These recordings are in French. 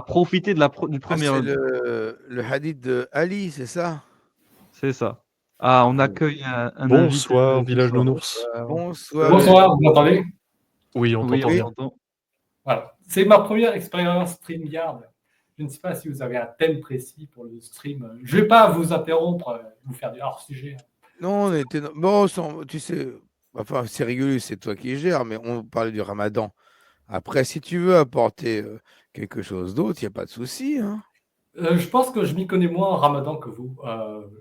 profiter du Ah, premier c'est repas. le hadith de Ali, c'est ça? C'est ça. Ah, on accueille un invité Bonsoir, ce village soir. nounours. Bonsoir. Bonsoir, vous m'entendez? Oui, on Oui, t'entend on bien. t'entend. Voilà. C'est ma première expérience StreamYard. Je ne sais pas si vous avez un thème précis pour le stream. Je ne vais pas vous interrompre, vous faire du hors-sujet. Non, on était. Bon, tu sais, enfin, c'est rigolo, c'est toi qui gères, mais on parlait du ramadan. Après, si tu veux apporter quelque chose d'autre, il n'y a pas de souci. Hein. Je pense que je m'y connais moins en Ramadan que vous.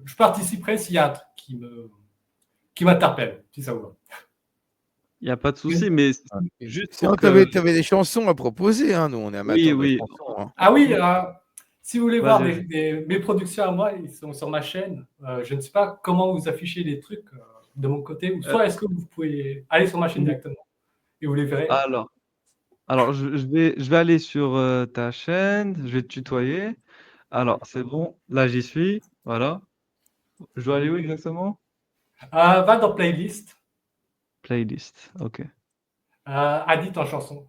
Je participerai s'il y a un truc qui m'interpelle, si ça vous va. Il n'y a pas de souci, mais juste Sinon, pour tu avais, que... des chansons à proposer. Hein. Nous, on est Oui, amateurs de oui. chansons. Hein. Ah oui, si vous voulez voir Vas-y. mes productions à moi, ils sont sur ma chaîne. Je ne sais pas comment vous affichez les trucs de mon côté, ou soit est-ce que vous pouvez aller sur ma chaîne directement et vous les verrez. Alors je vais aller sur ta chaîne, je vais te tutoyer. Alors, c'est bon, là j'y suis, voilà. Je dois aller où exactement? Va dans playlist, Playlist, ok. Adit en chanson.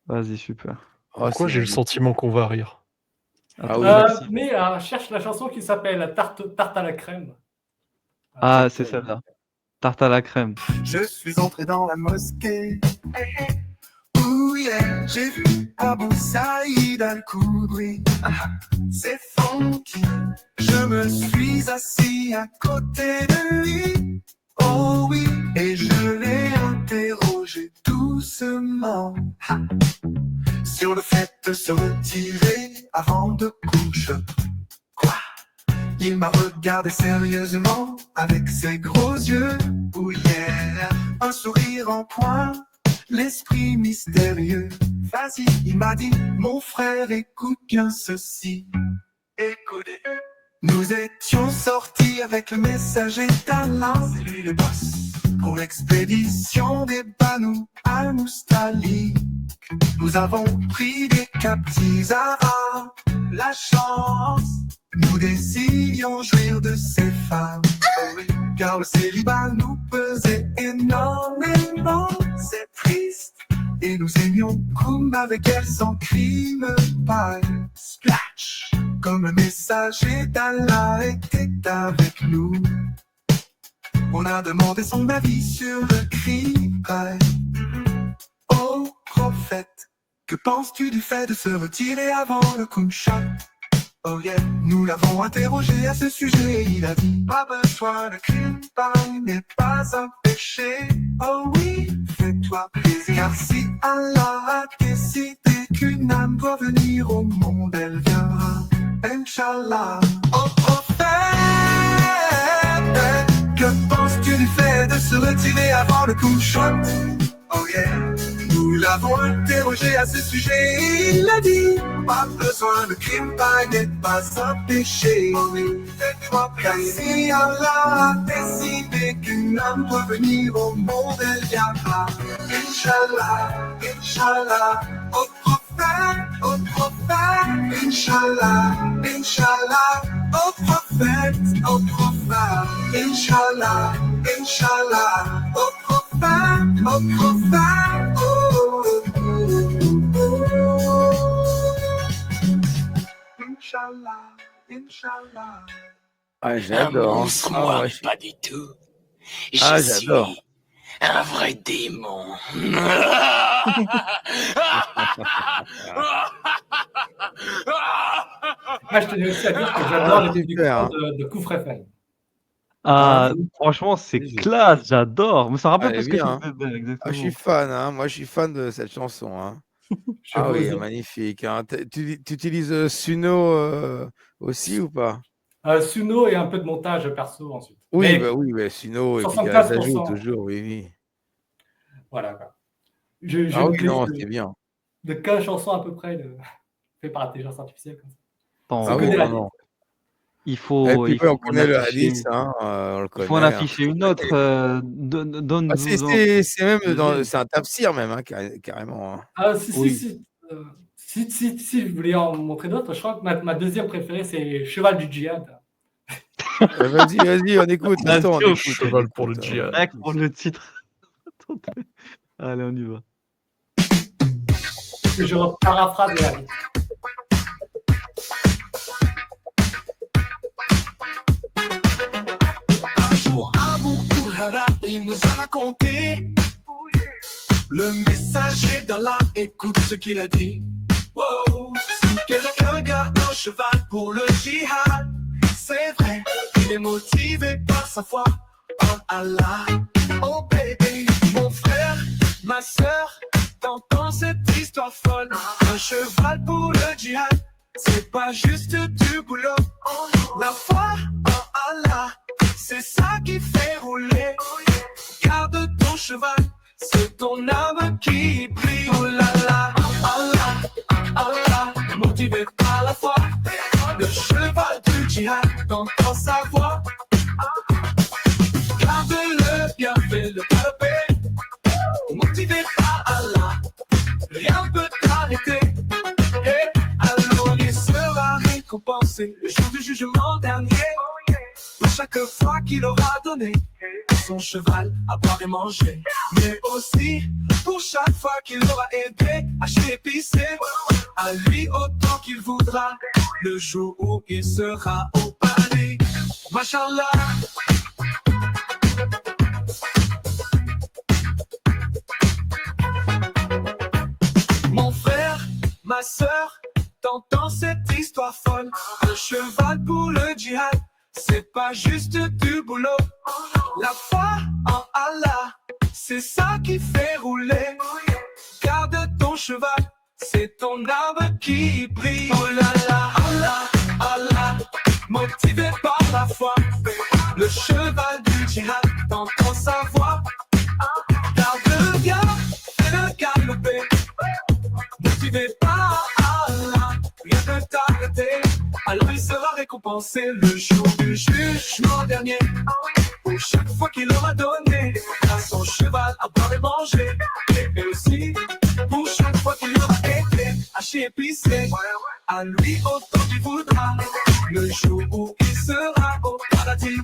Vas-y, super. Oh, Pourquoi c'est j'ai le magnifique. sentiment qu'on va rire? Ah Attends, oui. merci. Mais cherche la chanson qui s'appelle Tarte à la crème. Ah, c'est celle-là. Tarte à la crème. Je suis entré dans la mosquée. Ouh yeah, j'ai vu Abou Saïd Al-Koudri. C'est funky. Je me suis assis à côté de lui. Oh oui, et je l'ai interrogé doucement sur le fait de se retirer avant de coucher. Quoi? Il m'a regardé sérieusement avec ses gros yeux. Oh yeah, un sourire en coin, l'esprit mystérieux. Vas-y, il m'a dit, mon frère, écoute bien ceci. Écoutez. Nous étions sortis avec le messager d'Allah, c'est lui le boss, pour l'expédition des Banu al-Mustalik. Nous avons pris des captifs arabes, la chance, nous décidions jouir de ces femmes. Oh oui, car le célibat nous pesait énormément, c'est triste. Et nous aimions Koum avec elle sans crime, paille, splash. Comme le messager d'Allah était avec nous, on a demandé son avis sur le crime. Oh prophète, que penses-tu du fait de se retirer avant le Kumshak? Oh yeah, nous l'avons interrogé à ce sujet et il a dit pas besoin de crime, n'est pas un péché. Oh oui, fais-toi plaisir, car si Allah a décidé qu'une âme doit venir au monde, elle viendra. Inch'Allah. Oh prophète, que penses-tu du fait de se retirer avant le coup de shot? Oh yeah, nous l'avons interrogé à ce sujet et il a dit pas besoin de crime, n'est pas un péché. Oh oui, fais-toi plaisir, car si Allah a décidé qu'une âme doit venir au monde, elle viendra. Inch'Allah, Inch'Allah. Oh prophète, Inch'Allah, Inch'Allah. Oh prophète, Inch'Allah, Inch'Allah. Oh prophète, Inch'Allah, Inch'Allah. Ah, j'adore. Moi, pas du tout. Ah, j'adore. Suis un vrai démon. Je tenais aussi à dire que j'adore les productions de Koufre FM. Ah, franchement, c'est classe, j'adore. Mais ça rappelle Elle est plus ce que bien, tu faisais, exactement. Ah, je suis fan, hein. Moi je suis fan de cette chanson. Hein. Ah oui, magnifique. Hein. Tu utilises Suno aussi ou pas? Suno et un peu de montage perso ensuite. Oui, mais Suno et puis des ajouts toujours, oui. Voilà. Oui, non, c'est bien. De 15 chansons à peu près fait par l'intelligence artificielle. Comme ça. Ah oui, non. Il faut. Et puis, on connaît le afficher... hadith, hein, on le connaît. Il faut en afficher une autre. C'est même c'est un tafsir même, hein, carrément. Hein. Ah si. Si vous voulez en montrer d'autres, je crois que ma deuxième préférée c'est Cheval du Djihad. Vas-y, on écoute. Attends, on écoute. Cheval pour le djihad. Pour le titre. Allez, on y va. que je paraphrase la vie. Un jour, Abu Huraira, il nous a raconté. Le messager d'Allah, écoute ce qu'il a dit. Wow. Si quelqu'un garde un cheval pour le djihad, c'est vrai, il est motivé par sa foi en Allah. Oh baby, mon frère, ma soeur, t'entends cette histoire folle. Un cheval pour le djihad, c'est pas juste du boulot. La foi en Allah, c'est ça qui fait rouler. Garde ton cheval, c'est ton âme qui brille. Oh là là, Allah, Allah, motivé par la foi. Le cheval du djihad, t'entends sa voix. Garde-le bien, fais-le galoper. Motivé par Allah, rien ne peut t'arrêter. Et alors il sera récompensé le jour du jugement dernier. Pour chaque fois qu'il aura donné son cheval à boire et manger, mais aussi pour chaque fois qu'il aura aidé à chez épicé, à lui autant qu'il voudra, le jour où il sera au paradis. Mashallah. Mon frère, ma soeur, t'entends cette histoire folle. Un cheval pour le djihad, c'est pas juste du boulot. La foi en Allah, c'est ça qui fait rouler. Garde ton cheval, c'est ton âme qui brille. Oh là là, Allah, Allah, motivé par la foi. Le cheval du djihad, t'entends sa voix. Garde bien, fais-le galoper. Motivé par Allah, rien ne t'arrêter. Alors il sera récompensé le jour du jugement dernier. Pour chaque fois qu'il aura donné à son cheval à boire et manger. Et aussi, pour chaque fois qu'il aura aidé à chez épicé, à lui autant qu'il voudra, le jour où il sera au paradis.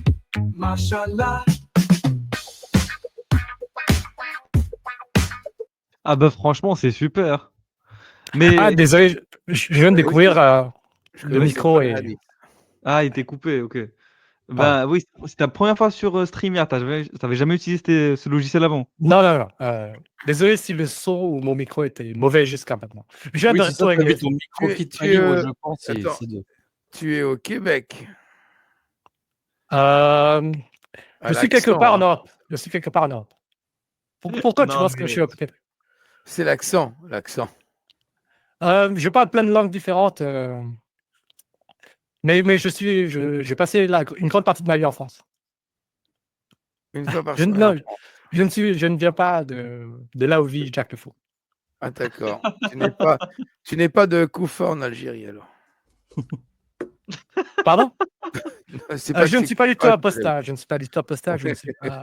Mashallah. Ah bah franchement, c'est super. Mais Ah, désolé, je viens de Oui, découvrir Je le connaissais micro pas et. la liste. ah, il était coupé, ok. Pardon. Bah oui, c'est ta première fois sur StreamYard. T'avais jamais utilisé ce logiciel avant. Non, non, non. Désolé si le son ou mon micro était mauvais jusqu'à maintenant. Je viens Oui, de c'est ça, retourner t'avais avec ton micro Tu es- qui te tu fallait, es, je pense, et attends. c'est de... Tu es au Québec. Euh, À je suis quelque part en l'accent, hein. Europe. Je suis quelque part en Europe. Pourquoi tu Non, penses que je mais- suis au Québec? C'est l'accent, l'accent. Je parle plein de langues différentes. Mais j'ai passé une grande partie de ma vie en France. Une fois par Je, semaine. non, je ne viens pas de là où vit Jack le Fou. Ah d'accord. Tu n'es pas de Koufa en Algérie alors. Pardon? C'est pas Je que ne c'est suis pas du tout Koufa, apostat. Je ne suis pas du tout apostat. Je ne suis pas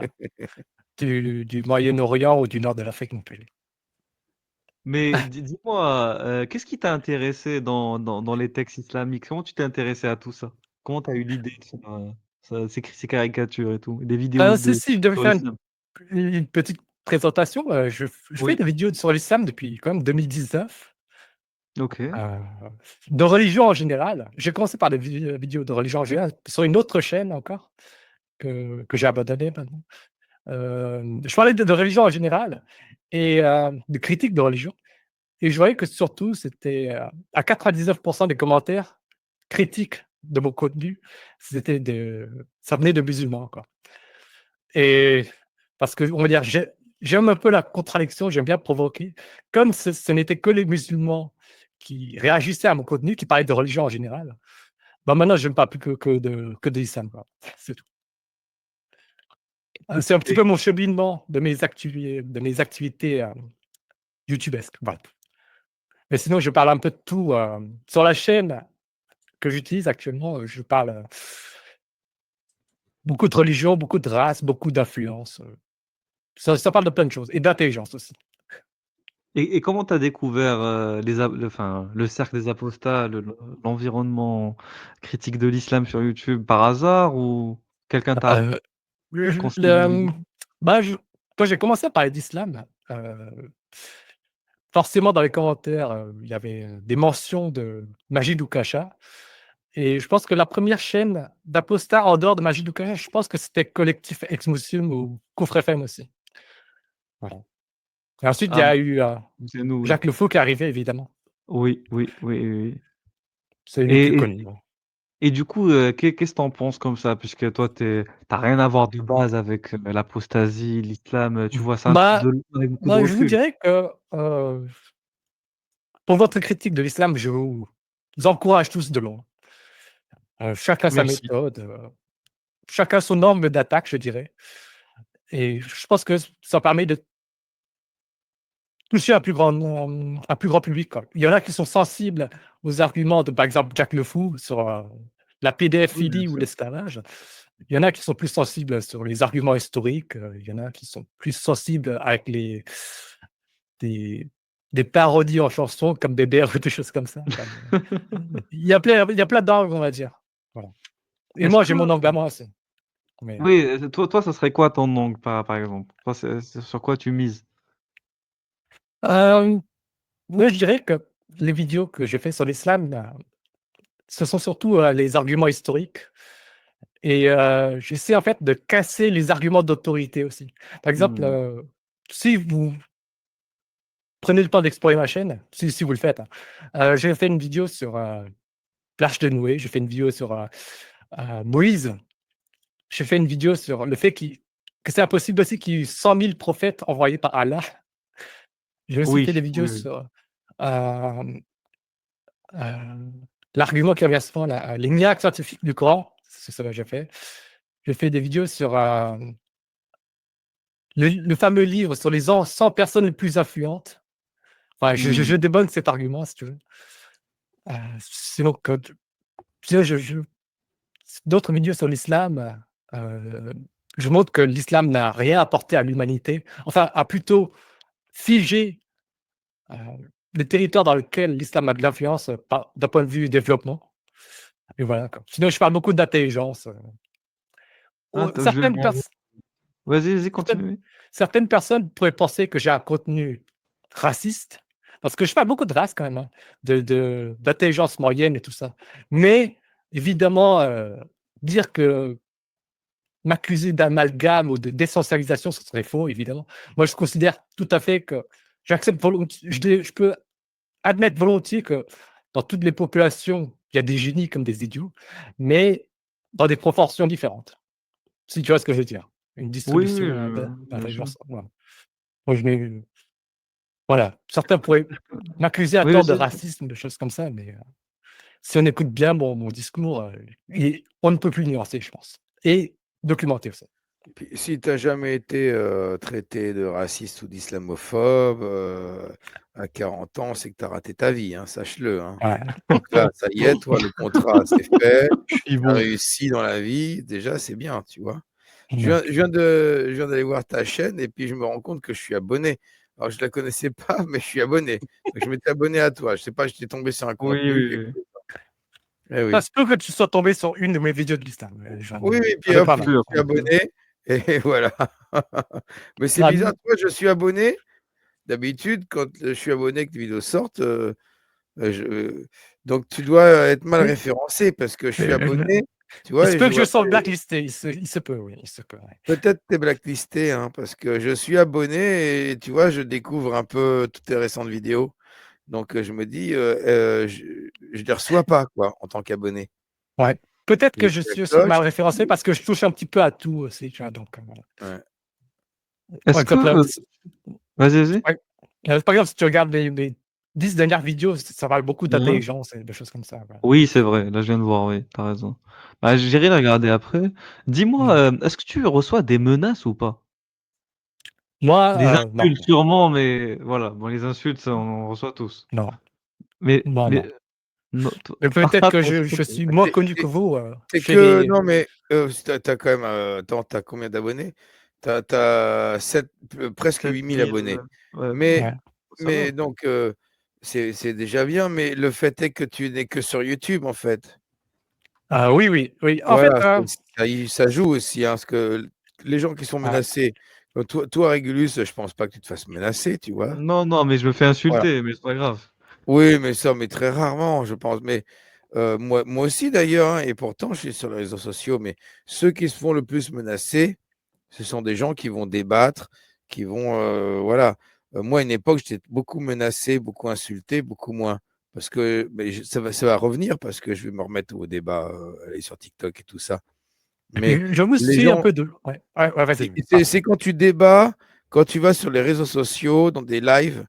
du Moyen-Orient ou du nord de l'Afrique non plus. Mais dis-moi, qu'est-ce qui t'a intéressé dans les textes islamiques? Comment tu t'es intéressé à tout ça? Comment tu as eu l'idée de faire ces caricatures et tout? Des vidéos Si, je devais sur faire l'islam. une petite présentation. Je Oui. fais des vidéos sur l'islam depuis quand même 2019. Ok. De religion en général. J'ai commencé par des vidéos de religion en général sur une autre chaîne encore que j'ai abandonnée maintenant. Je parlais de religion en général et de critiques de religion. Et je voyais que surtout, c'était à 99% des commentaires critiques de mon contenu, ça venait de musulmans, quoi. Et parce que, on va dire, j'aime un peu la contradiction, j'aime bien provoquer. Comme ce n'était que les musulmans qui réagissaient à mon contenu, qui parlaient de religion en général, bah maintenant, je ne parle plus que de l'islam, quoi. C'est tout. C'est un petit peu mon cheminement de mes activités youtubesques. Voilà. Mais sinon, je parle un peu de tout. Sur la chaîne que j'utilise actuellement, je parle beaucoup de religion, beaucoup de race, beaucoup d'influence. Ça parle de plein de choses et d'intelligence aussi. Et comment tu as découvert le cercle des apostats, l'environnement critique de l'islam sur YouTube par hasard ou quelqu'un t'a conseillé une vidéo? Quand j'ai commencé à parler d'islam, forcément dans les commentaires, il y avait des mentions de Majid Oukhacha. Et je pense que la première chaîne d'apostats en dehors de Majid Oukhacha, je pense que c'était Collectif Ex-Muslim ou Kufr FM aussi. Voilà. Et ensuite, il y Ah, a eu c'est nous, oui. Jacques Le Faux qui est arrivé, évidemment. Oui, oui, oui, oui, oui. C'est lui le plus Et, connu. et, et du coup, qu'est-ce que t'en penses comme ça? Puisque toi, t'as rien à voir de base avec l'apostasie, l'islam, tu vois ça Bah, de loin avec beaucoup de je vous recul. dirais que pour votre critique de l'islam, je vous encourage tous de loin. Chacun sa Merci. méthode, chacun son angle d'attaque, je dirais. Et je pense que ça permet de toucher un plus grand public, quoi. Il y en a qui sont sensibles aux arguments de, par exemple, Jack Le Fou sur la Oui, bien pédophilie ou sûr. l'esclavage. Il y en a qui sont plus sensibles sur les arguments historiques. Il y en a qui sont plus sensibles avec des, des parodies en chansons comme Bébert ou des choses comme ça. Il y a plein d'angles, on va dire. Voilà. Et Est-ce moi, que, j'ai mon angle à moi aussi. Mais, oui, toi, ça serait quoi ton angle, par exemple? Toi, c'est sur quoi tu mises? moi, je dirais que les vidéos que j'ai fait sur l'islam, ce sont surtout les arguments historiques. Et j'essaie en fait de casser les arguments d'autorité aussi. Par exemple, Hmm. si vous prenez le temps d'explorer ma chaîne, si vous le faites, j'ai fait une vidéo sur l'Arche de Noé, j'ai fait une vidéo sur Moïse, j'ai fait une vidéo sur le fait que c'est impossible aussi qu'il y ait 100 000 prophètes envoyés par Allah. J'ai aussi fait Oui, des vidéos oui, oui. sur euh, euh, l'argument qui revient souvent, les miracles scientifiques du Coran, c'est ça que j'ai fait. J'ai fait des vidéos sur le fameux livre sur les 100 personnes les plus influentes. Enfin, je Hmm. débunk cet argument, si tu veux. Sinon, d'autres vidéos sur l'islam, je montre que l'islam n'a rien apporté à l'humanité. Enfin, a plutôt figé euh, les territoires dans lesquels l'islam a de l'influence d'un point de vue développement. Et voilà, quoi. Sinon, je parle beaucoup d'intelligence. Ah, je vais Certaines, m'en- Vas-y, certaines, continue. certaines personnes pourraient penser que j'ai un contenu raciste, parce que je parle beaucoup de race quand même, hein, d'intelligence moyenne et tout ça. Mais évidemment, dire que m'accuser d'amalgame ou de d'essentialisation, ce serait faux, évidemment. Moi, je considère tout à fait que j'accepte volontiers, je peux admettre volontiers que dans toutes les populations, il y a des génies comme des idiots, mais dans des proportions différentes. Si tu vois ce que je veux dire. Une Oui, oui, distribution bien sûr. d'intelligence. Voilà. Moi, voilà. Certains pourraient m'accuser à Oui, tort de vas-y. racisme, de choses comme ça, mais si on écoute bien mon discours, on ne peut plus nuancer, je pense. Et documenter aussi. Puis, si tu n'as jamais été traité de raciste ou d'islamophobe à 40 ans, c'est que tu as raté ta vie, hein, sache-le. Hein. Ouais. Donc là, ça y est, toi, le contrat, c'est fait. Je suis Tu as bon. réussi dans la vie. Déjà, c'est bien, tu vois. Ouais. Je viens d'aller voir ta chaîne et puis je me rends compte que je suis abonné. Alors, je ne la connaissais pas, mais je suis abonné. Donc, je m'étais abonné à toi. Je ne sais pas, j'étais tombé sur un Oui, contenu. oui, oui. Eh Ça oui. se peut que tu sois tombé sur une de mes vidéos de l'islam. Oui, oui, J'en puis ai hop, pas je mal. Sûr, suis abonné et voilà. Mais c'est Ah, bizarre, toi, je suis abonné. D'habitude, quand je suis abonné que les vidéos sortent, donc tu dois être mal oui. référencé parce que je suis Mais, abonné, tu il vois, se et peut je que je vois sois blacklisté. Il se peut, oui. Il se peut, ouais. peut-être tu es blacklisté, hein, parce que je suis abonné et tu vois, je découvre un peu toutes tes récentes vidéos. Donc je me dis, je les reçois pas, quoi, en tant qu'abonné. Ouais. Peut-être que J'ai je la suis aussi cloche. mal référencé parce que je touche un petit peu à tout aussi. Tu vois, donc, voilà. Ouais. Par Est-ce que... exemple, Vas-y, vas-y. ouais, par exemple, si tu regardes mes 10 dernières vidéos, ça parle beaucoup Mhm. d'intelligence et de choses comme ça. Voilà. Oui, c'est vrai. Là, je viens de voir, oui, t'as raison. Bah, j'irai la regarder après. Dis-moi, est-ce que tu reçois des menaces ou pas? Moi, Des non. insultes sûrement, mais voilà. Bon, les insultes, ça, on en reçoit tous. Non. Mais, Moi, mais, non. non, Mais peut-être ah, que toi, je suis moins C'est connu que c'est- vous. c'est Je fais que, des. non, mais tu as quand même, attends, tu as combien d'abonnés? Tu as, presque 8000 7000, abonnés. ouais, Mais, Ouais. ça va. donc, c'est déjà bien, mais le fait est que tu n'es que sur YouTube, en fait. Oui, oui, oui. En fait, Voilà, ça joue aussi, hein, parce que les gens qui sont ouais, menacés, Toi, Régulus, je pense pas que tu te fasses menacer, tu vois. Non, non, mais je me fais Voilà. insulter, mais c'est pas grave. Oui, mais très rarement, je pense. Mais moi aussi, d'ailleurs, hein, et pourtant, je suis sur les réseaux sociaux, mais ceux qui se font le plus menacer, ce sont des gens qui vont débattre, qui vont, voilà. Moi, à une époque, j'étais beaucoup menacé, beaucoup insulté, beaucoup moins. Parce que ça va revenir, parce que je vais me remettre au débat, aller sur TikTok et tout ça. Et Mais puis, je vous les suis un gens, peu de. Ouais, vas-y. c'est quand tu débats, quand tu vas sur les réseaux sociaux, dans des lives,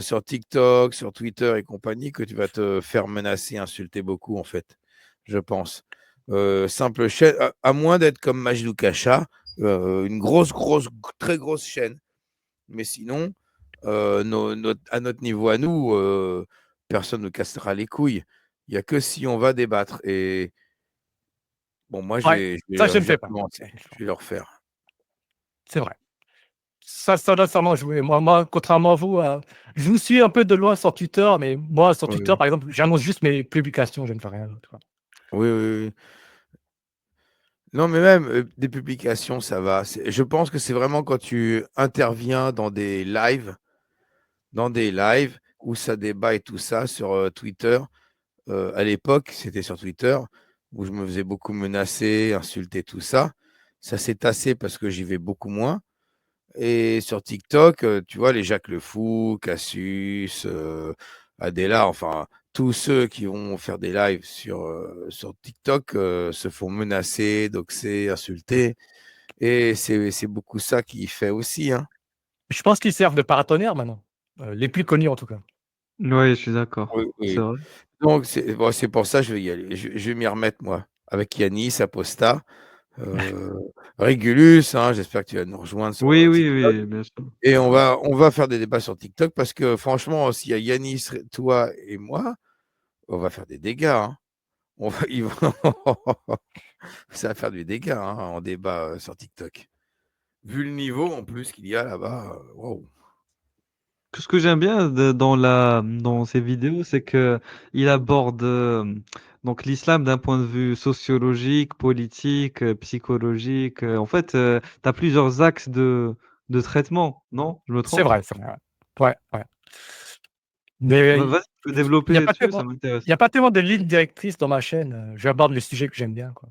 sur TikTok, sur Twitter et compagnie, que tu vas te faire menacer, insulter beaucoup, en fait, je pense. Simple chaîne, à moins d'être comme Majdou Kacha, une très grosse chaîne. Mais sinon, à notre niveau, à nous, personne ne cassera les couilles. Il n'y a que si on va débattre. Et bon, moi, Ouais, ça, je ne je vais fais pas. recommencer. Je vais le refaire. C'est vrai. Ça doit sûrement jouer. Moi, contrairement à vous, je vous suis un peu de loin sur Twitter, mais moi, sur Oui, Twitter, par exemple, j'annonce juste mes publications, je ne fais rien d'autre, quoi. oui, oui, oui. Non, mais même des publications, ça va. Je pense que c'est vraiment quand tu interviens dans des lives où ça débat et tout ça sur Twitter. À l'époque, c'était sur Twitter où je me faisais beaucoup menacer, insulter, tout ça. Ça s'est tassé parce que j'y vais beaucoup moins. Et sur TikTok, tu vois, les Jacques Le Fou, Cassius, Adela, enfin, tous ceux qui vont faire des lives sur TikTok se font menacer, doxer, insulter. Et c'est beaucoup ça qui fait aussi, hein. Je pense qu'ils servent de paratonnerre maintenant, les plus connus en tout cas. Oui, je suis d'accord. Oui, C'est oui. vrai. Donc, c'est pour ça que je vais y aller. Je vais m'y remettre, moi, avec Yanis, Aposta, euh, Régulus, hein, j'espère que tu vas nous rejoindre sur Oui, oui, TikTok. oui, bien sûr. Et on va faire des débats sur TikTok parce que franchement, s'il y a Yanis, toi et moi, on va faire des dégâts, hein. Ça va faire du dégât, hein, en débat sur TikTok. Vu le niveau en plus qu'il y a là-bas, waouh. Ce que j'aime bien dans ces vidéos, c'est que il aborde donc l'islam d'un point de vue sociologique, politique, psychologique. En fait, tu as plusieurs axes de traitement, non? Je me trompe? C'est vrai, ouais. Ouais, ouais. Mais Vas-y, tu peux il y a développer pas là-dessus, ça tellement m'intéresse. il y a pas tellement de lignes directrices dans ma chaîne, j'aborde les sujets que j'aime bien, quoi.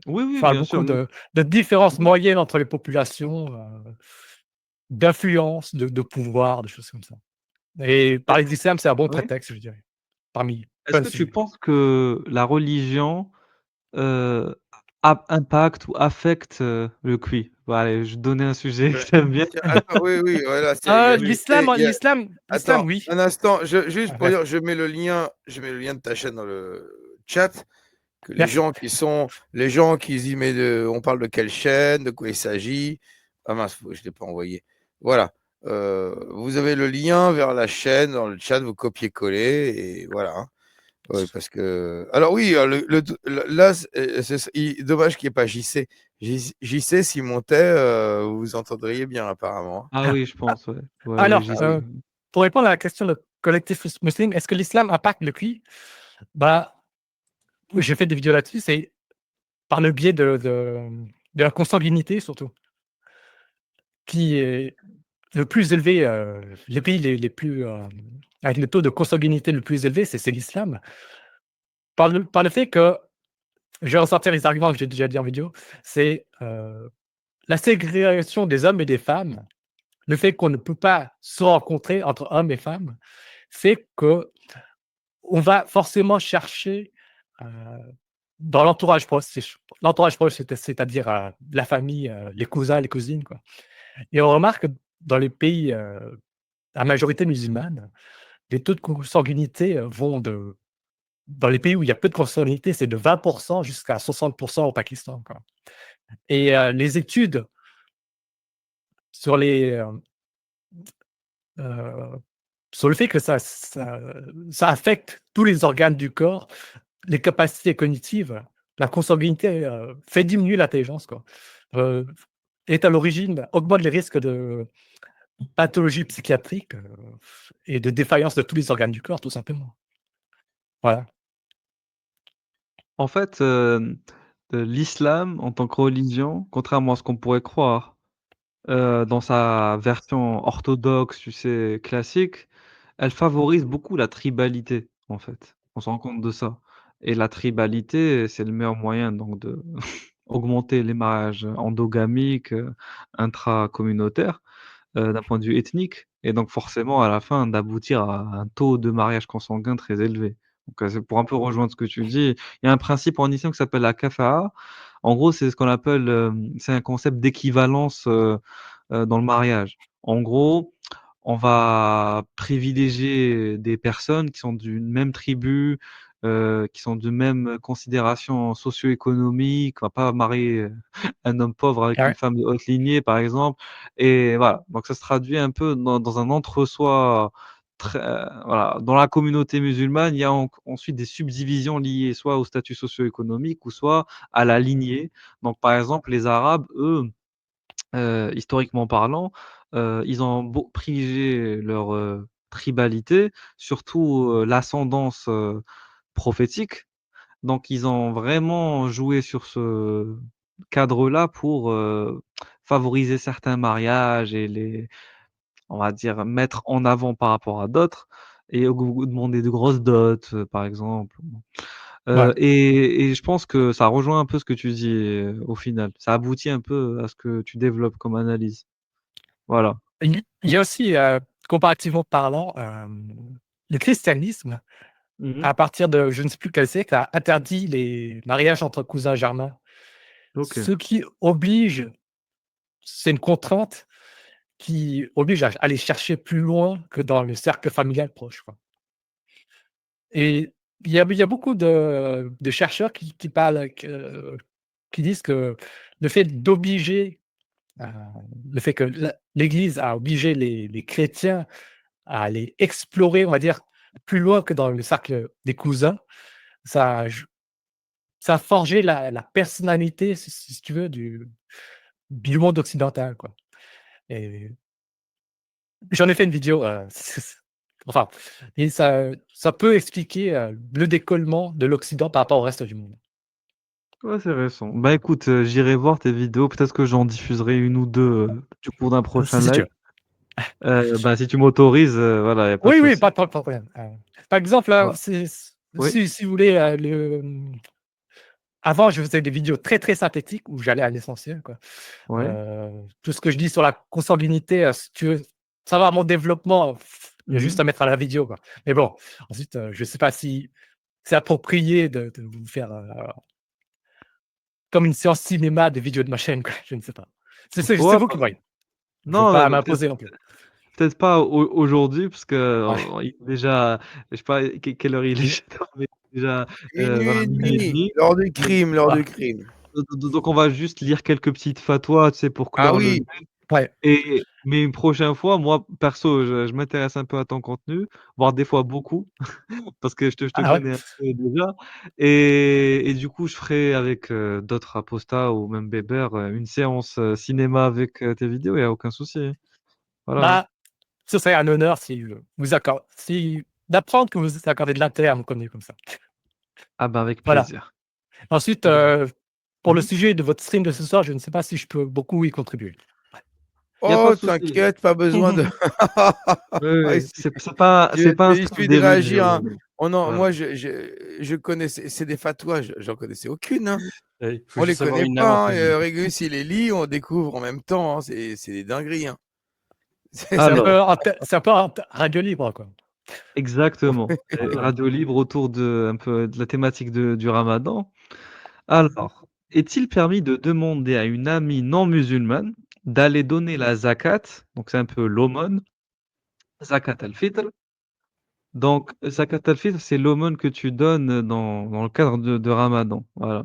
Oui, Je oui, parle bien sûr. beaucoup de différences moyennes entre les populations, d'influence, de pouvoir, des choses comme ça. Et Est- parler de l'islam, c'est un bon Oui. prétexte, je dirais, parmi Est-ce plein de que tu sujets. penses que la religion euh, impacte ou affecte le QI? Bon, allez, je donnais un sujet que Ben, j'aime bien. tiens, attends, oui, oui, voilà, il y a, L'islam, attends, oui. un instant, juste pour Ouais, dire, je mets le lien de ta chaîne dans le chat, que merci. les gens qui disent, mais on parle de quelle chaîne, de quoi il s'agit. Ah mince, je ne l'ai pas envoyé. Voilà. Vous avez le lien vers la chaîne dans le chat, vous copiez-collez, et voilà, hein. Oui, parce que. Alors, oui, là, dommage qu'il n'y ait pas JC. JC, s'il montait, vous entendriez bien, apparemment. Ah oui, je pense, ouais. Ouais, ouais, Alors, j'y Ah oui. sais. pour répondre à la question de collectif musulman, est-ce que l'islam impacte le QI? Bah, oui, j'ai fait des vidéos là-dessus, c'est par le biais de la consanguinité surtout, qui est le plus élevé, les pays les plus, avec le taux de consanguinité le plus élevé, c'est l'islam. Par le fait que je vais ressortir les arguments que j'ai déjà dit en vidéo, c'est, la ségrégation des hommes et des femmes, le fait qu'on ne peut pas se rencontrer entre hommes et femmes, fait qu'on va forcément chercher, heu, dans l'entourage proche, l'entourage proche, c'est-à-dire, la famille, les cousins, les cousines, quoi. Et on remarque que dans les pays, à majorité musulmane, les taux de consanguinité, vont dans les pays où il y a peu de consanguinité, c'est de 20 jusqu'à 60 au Pakistan, quoi. Et les études sur heu, sur le fait que ça affecte tous les organes du corps, les capacités cognitives, la consanguinité, fait diminuer l'intelligence, quoi. Heu, est à l'origine augmente les risques de pathologies psychiatriques, et de défaillance de tous les organes du corps, tout simplement. Voilà. En fait, l'islam en tant que religion, contrairement à ce qu'on pourrait croire, dans sa version orthodoxe, tu sais, classique, elle favorise beaucoup la tribalité, en fait. On se rend compte de ça et la tribalité, c'est le meilleur moyen donc de augmenter les mariages endogamiques, intracommunautaires, d'un point de vue ethnique et donc forcément à la fin d'aboutir à un taux de mariage consanguin très élevé. Donc, c'est pour un peu rejoindre ce que tu dis, il y a un principe en islam qui s'appelle la kafa'a. En gros, c'est ce qu'on appelle, c'est un concept d'équivalence, dans le mariage. En gros, on va privilégier des personnes qui sont d'une même tribu, qui sont de même considération socio-économique. On va pas marier, un homme pauvre avec une Ouais. femme de haute lignée, par exemple et voilà. Donc ça se traduit un peu dans un entre-soi très voilà. Dans la communauté musulmane, il y a ensuite des subdivisions liées soit au statut socio-économique ou soit à la lignée. Donc par exemple, les Arabes, eux, historiquement parlant, ils ont privilégié leur, tribalité, surtout, l'ascendance, prophétique. Donc ils ont vraiment joué sur ce cadre-là pour, favoriser certains mariages et les on va dire, mettre en avant par rapport à d'autres et demander de grosses dots, par exemple. Ouais. Et je pense que ça rejoint un peu ce que tu dis, au final. Ça aboutit un peu à ce que tu développes comme analyse. Voilà. Il y a aussi, comparativement parlant, le christianisme, Mmh. à partir de je ne sais plus quel siècle, a interdit les mariages entre cousins germains. OK. Ce qui oblige c'est une contrainte qui oblige à aller chercher plus loin que dans le cercle familial proche, quoi. Et il y a beaucoup de chercheurs qui parlent qui disent que le fait d'obliger, heu, le fait que l'Église a obligé les chrétiens à aller explorer, on va dire, plus loin que dans le cercle des cousins, ça a j ça a forgé la personnalité, si tu veux, du monde occidental, quoi. Et j'en ai fait une vidéo, enfin et ça peut expliquer, le décollement de l'Occident par rapport au reste du monde. Ouais, c'est récent. Bah, écoute, j'irai voir tes vidéos. Peut-être que j'en diffuserai une ou 2 du cours d'un prochain Si tu live. veux. Bah, si tu m'autorises, voilà, il y a pas de Oui, oui, souci. pas de problème. Par exemple, là, Bah, c'est oui, si vous voulez, avant, je faisais des vidéos très, très synthétiques où j'allais à l'essentiel, quoi. ouais. Tout ce que je dis sur la consanguinité, si tu veux savoir mon développement, il y a juste Mmh. à mettre à la vidéo, quoi. Mais bon, ensuite, je ne sais pas si c'est approprié de vous faire, comme une séance cinéma des vidéos de ma chaîne, quoi, je ne sais pas. C'est Ouais, vous qui voyez. Je veux non, pas peut-être m'imposer non plus. peut-être pas aujourd'hui parce que, Ouais. il est déjà je sais pas quelle heure il est Il chez toi, mais déjà, Minuit voilà et 12:30. demi, l'heure du Donc crime, l'heure ouais, du crime. donc on va juste lire quelques petites fatwas, tu sais, pour Ah clore le oui, ouais. mais une prochaine fois, moi, perso, je m'intéresse un peu à ton contenu, voire des fois beaucoup. Parce que je te Ah ouais? connais un peu déjà et du coup, je ferai avec, d'autres apostats ou même Bébert, une séance, cinéma avec, tes vidéos, il y a aucun souci, hein. Voilà, hein. Bah, ce serait un honneur si, d'apprendre que vous accordez de l'intérêt à me connaître comme ça. Ah bah, avec Voilà. plaisir. Ensuite, Bah pour le mmh sujet de votre stream de ce soir, je ne sais pas si je peux beaucoup y contribuer. Il y a pas oh, de souci. t'inquiète, pas besoin de. Oui, oui, Ici, c'est pas un il stream suffit de d'érudit réagir, hein. aujourd'hui. Oh non, Voilà. moi, je connaissais, c'est des fatwas, j'en connaissais aucune, hein. Il faut On les juste avoir connaît une âme un pas, hein. peu. Régus, il les lit, on découvre en même temps, hein. C'est des dingueries, hein. C'est un C'est- peu Alors, radio libre, quoi. exactement, radio libre autour de un peu de la thématique du ramadan. Alors, est-il permis de demander à une amie non musulmane d'aller donner la zakat, donc c'est un peu l'aumône, zakat al-fitr. Donc, zakat al-fitr, c'est l'aumône que tu donnes dans le cadre de Ramadan, voilà.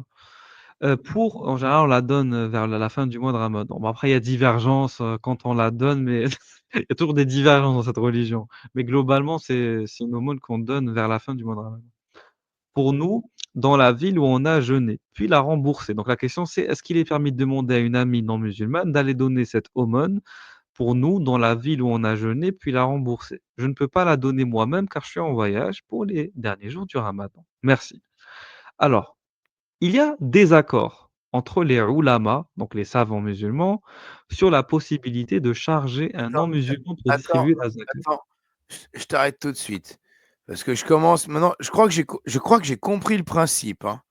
En général, on la donne vers la fin du mois de Ramadan. Bon, après, il y a divergence quand on la donne, mais il y a toujours des divergences dans cette religion. Mais globalement, c'est une aumône qu'on donne vers la fin du mois de Ramadan. Pour nous, dans la ville où on a jeûné, puis la rembourser. Donc la question c'est, est-ce qu'il est permis de demander à une amie non musulmane d'aller donner cette aumône pour nous dans la ville où on a jeûné, puis la rembourser? Je ne peux pas la donner moi-même car je suis en voyage pour les derniers jours du Ramadan. Merci. Alors, il y a des accords. entre les ulama, donc les savants musulmans, sur la possibilité de charger un Attends, non-musulman pour attends, distribuer la zakat. attends. Je t'arrête tout de suite. Parce que je commence maintenant. Je crois que j'ai compris le principe, hein.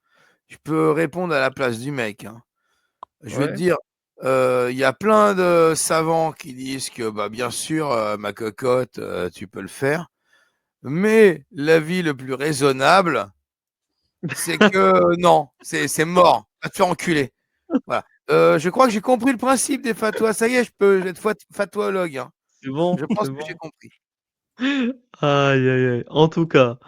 Je peux répondre à la place du mec, hein. Je vais te Ouais. dire, il y a plein de savants qui disent que, bah, bien sûr, ma cocotte, tu peux le faire. Mais l'avis le plus raisonnable, c'est que non, c'est mort. Va te faire enculer. Voilà. Je crois que j'ai compris le principe des fatwas. Ça y est, je peux être fatwologue, hein. C'est bon, Je pense c'est que j'ai bon. compris. Aïe, aïe, aïe. En tout cas,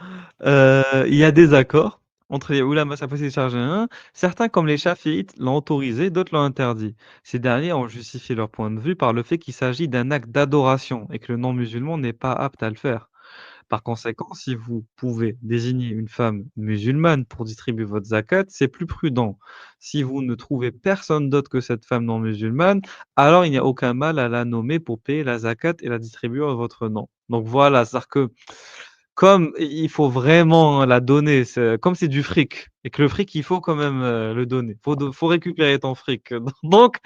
il y a des accords entre les oulémas sur la possibilité de charger un. Certains, comme les chafiites, l'ont autorisé, d'autres l'ont interdit. Ces derniers ont justifié leur point de vue par le fait qu'il s'agit d'un acte d'adoration et que le non-musulman n'est pas apte à le faire. Par conséquent, si vous pouvez désigner une femme musulmane pour distribuer votre zakat, c'est plus prudent. Si vous ne trouvez personne d'autre que cette femme non musulmane, alors il n'y a aucun mal à la nommer pour payer la zakat et la distribuer en votre nom. Donc voilà, c'est-à-dire que comme il faut vraiment la donner, comme c'est du fric, et que le fric, il faut quand même le donner. Faut récupérer ton fric. Donc,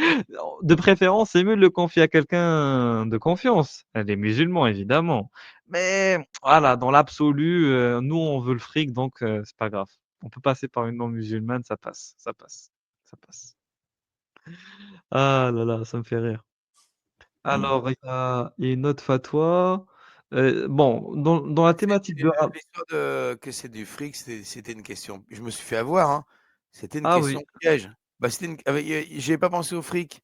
de préférence, c'est mieux de le confier à quelqu'un de confiance. Les musulmans, évidemment. Mais voilà, dans l'absolu, nous, on veut le fric, donc c'est pas grave. On peut passer par une non-musulmane, ça passe, ça passe, ça passe. Ah là là, ça me fait rire. Alors, il y a une autre fatwa. Bon, dans la thématique de L'histoire que c'est du fric, c'était une question. Je me suis fait avoir, hein. C'était une ah question oui, piège. Bah, j'avais pas pensé au fric.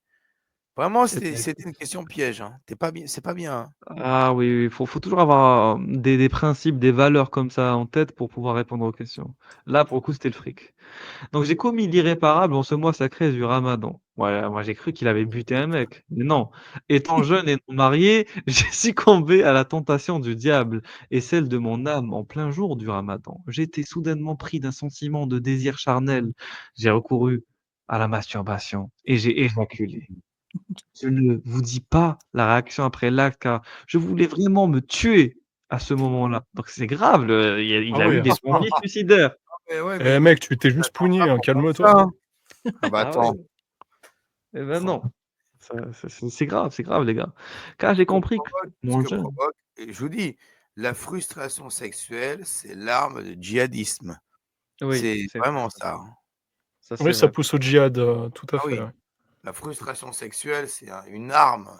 Vraiment, eh ben, c'était une question piège, hein. C'est pas bien, hein. ah oui, oui, faut toujours avoir des principes, des valeurs comme ça en tête pour pouvoir répondre aux questions. Là, pour le coup, c'était le fric. Donc, j'ai commis l'irréparable en ce mois sacré du Ramadan. Voilà, moi, j'ai cru qu'il avait buté un mec. Mais non. Étant jeune et non marié, j'ai succombé à la tentation du diable et celle de mon âme en plein jour du Ramadan. J'ai été soudainement pris d'un sentiment de désir charnel. J'ai recouru à la masturbation et j'ai éjaculé. Je ne vous dis pas la réaction après l'acte, car je voulais vraiment me tuer à ce moment-là. Donc c'est grave, il Ah a eu ouais, à des ce point. envies suicidaires. Ouais, Eh mais mec, tu t'es ça juste tend pas pougné, hein, pour faire ça, calme-toi. hein. Ah bah, Ah ouais, attends. eh ben non, c'est grave les gars. Car j'ai compris que Ce mon que jeune provoque, et je vous dis, la frustration sexuelle, c'est l'arme de djihadisme. oui, C'est c'est vrai vraiment ça. ça, hein. Ça Oui, c'est ça vrai. pousse au djihad, tout à Ah fait, oui, ouais. la frustration sexuelle, c'est une arme.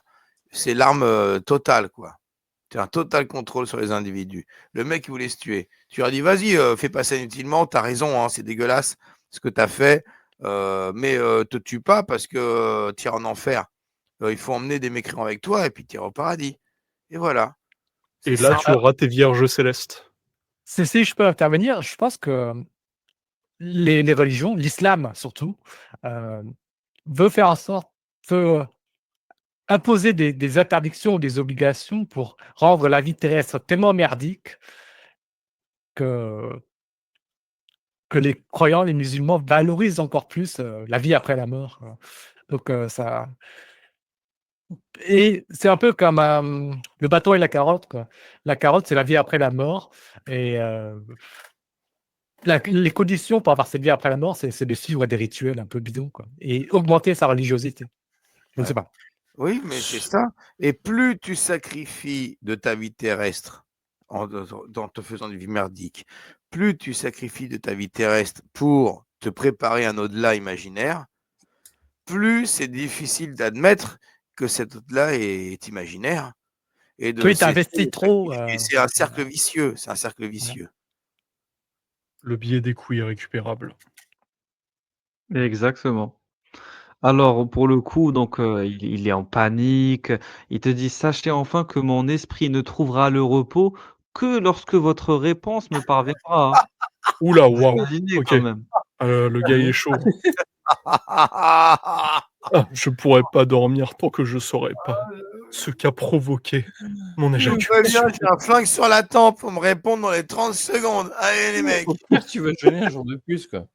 C'est l'arme totale, quoi. C'est un total contrôle sur les individus. Le mec, il voulait se tuer. Tu leur dis, vas-y, fais pas ça inutilement, t'as raison, hein, c'est dégueulasse ce que t'as fait, mais te tue pas parce que tu iras en enfer. Il faut emmener des mécréants avec toi et puis tu iras au paradis. Et voilà, c'est Et là, simple. tu auras tes vierges célestes. Si je peux intervenir, je pense que les religions, l'islam surtout, heu, veut faire en sorte veut imposer des interdictions ou des obligations pour rendre la vie terrestre tellement merdique que les croyants, les musulmans valorisent encore plus, la vie après la mort, quoi. Donc ça et c'est un peu comme, le bâton et la carotte, quoi. La carotte, c'est la vie après la mort et les conditions pour avoir cette vie après la mort, c'est de suivre des rituels un peu bidons, quoi et augmenter sa religiosité. Je ne Ouais. sais pas. Oui, mais c'est ça. Et plus tu sacrifies de ta vie terrestre dans te faisant une vie merdique, plus tu sacrifies de ta vie terrestre pour te préparer un au-delà imaginaire, plus c'est difficile d'admettre que cet au-delà est imaginaire et de Oui, tu cesser investis de trop, sacrifier. C'est un cercle voilà, vicieux, c'est un cercle ouais. vicieux. Le billet des couilles est récupérable. Exactement. Alors pour le coup, donc il est en panique, il te dit: «Sachez enfin que mon esprit ne trouvera le repos que lorsque votre réponse me parviendra», hein. Ouh là, Vous waouh! imaginez OK. quand même. Le gars, il est chaud, hein. Ah, je pourrais pas dormir tant que je saurais pas ce qu'a provoqué mon Je vous préviens, éjaculation. j'ai un flingue sur la tempe pour me répondre dans les 30 secondes. Allez les mecs. Au pire, tu vas gêner un jour de plus, quoi.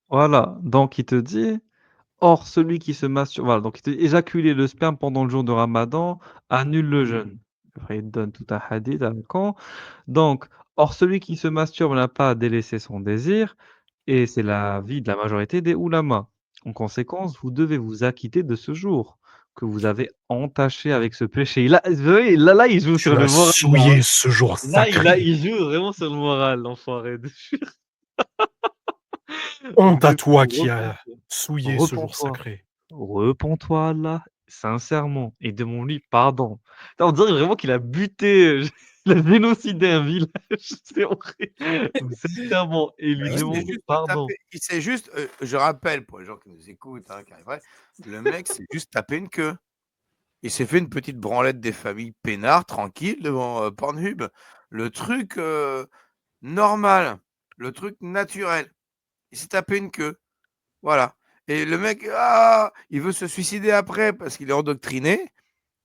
Voilà, donc il te dit: «Or celui qui se masturbe», voilà, donc il te dit: «Éjaculer le sperme pendant le jour de Ramadan annule le jeûne». Après il te donne tout un hadith à Caen. Donc: «Or celui qui se masturbe n'a pas à délaisser son désir, Et c'est l'avis de la majorité des oulémas. En conséquence, vous devez vous acquitter de ce jour que vous avez entaché avec ce péché. Là, vous voyez, là, il joue sur Tu le as moral, là, hein. souillé ce jour Là, sacré. il joue vraiment sur le moral, l'enfoiré de Honte à Mais toi bon, qui as souillé ce jour repens-toi. sacré. Repens-toi à Allah, sincèrement, et demande-lui pardon. Putain, on dirait vraiment qu'il a buté, il a génocidé un village, c'est horrible. Sincèrement, et lui Il s'est demander juste pardon. tapé, je rappelle pour les gens qui nous écoutent, hein, qui arriveraient, le mec s'est juste tapé une queue. Il s'est fait une petite branlette des familles peinards, tranquille, devant Pornhub. Le truc normal, le truc naturel. Il s'est tapé une queue. Voilà. Et le mec, il veut se suicider après parce qu'il est endoctriné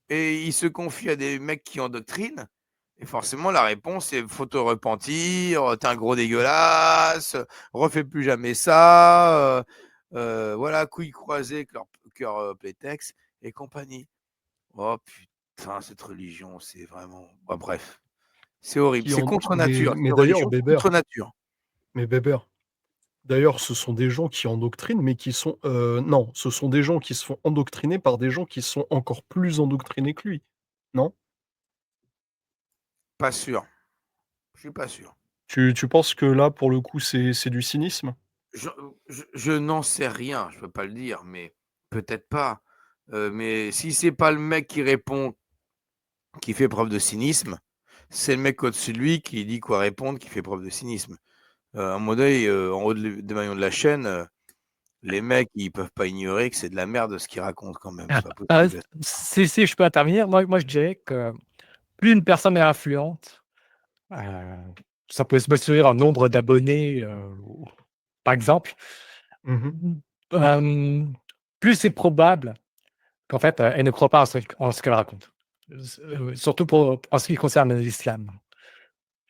et il se confie à des mecs qui endoctrinent. Et forcément, la réponse est faut te repentir, t'es un gros dégueulasse, refais plus jamais ça, voilà, couilles croisées, cœur plétex et compagnie. Oh putain, cette religion, c'est vraiment. Bah, bref, c'est horrible. C'est contre nature. C'est Mais une d'ailleurs, religion contre nature. Bébert, d'ailleurs, ce sont des gens qui endoctrinent, mais qui sont non, ce sont des gens qui se font endoctriner par des gens qui sont encore plus endoctrinés que lui, non? Pas sûr. Je suis pas sûr. Tu penses que là, pour le coup, c'est du cynisme? Je n'en sais rien, je peux pas le dire, mais peut-être pas. Mais si c'est pas le mec qui répond, qui fait preuve de cynisme, c'est le mec au-dessus de lui qui dit quoi répondre, qui fait preuve de cynisme. À un moment donné, en haut des maillons de la chaîne, les mecs, ils peuvent pas ignorer que c'est de la merde ce qu'ils racontent quand même. C'est pas possible. Si je peux intervenir, moi je dirais que plus une personne est influente, heu, ça peut se mesurer en nombre d'abonnés, par exemple, Mmh. plus c'est probable qu'en fait, elle ne croit pas en ce qu'elle raconte. Surtout en ce qui concerne l'islam.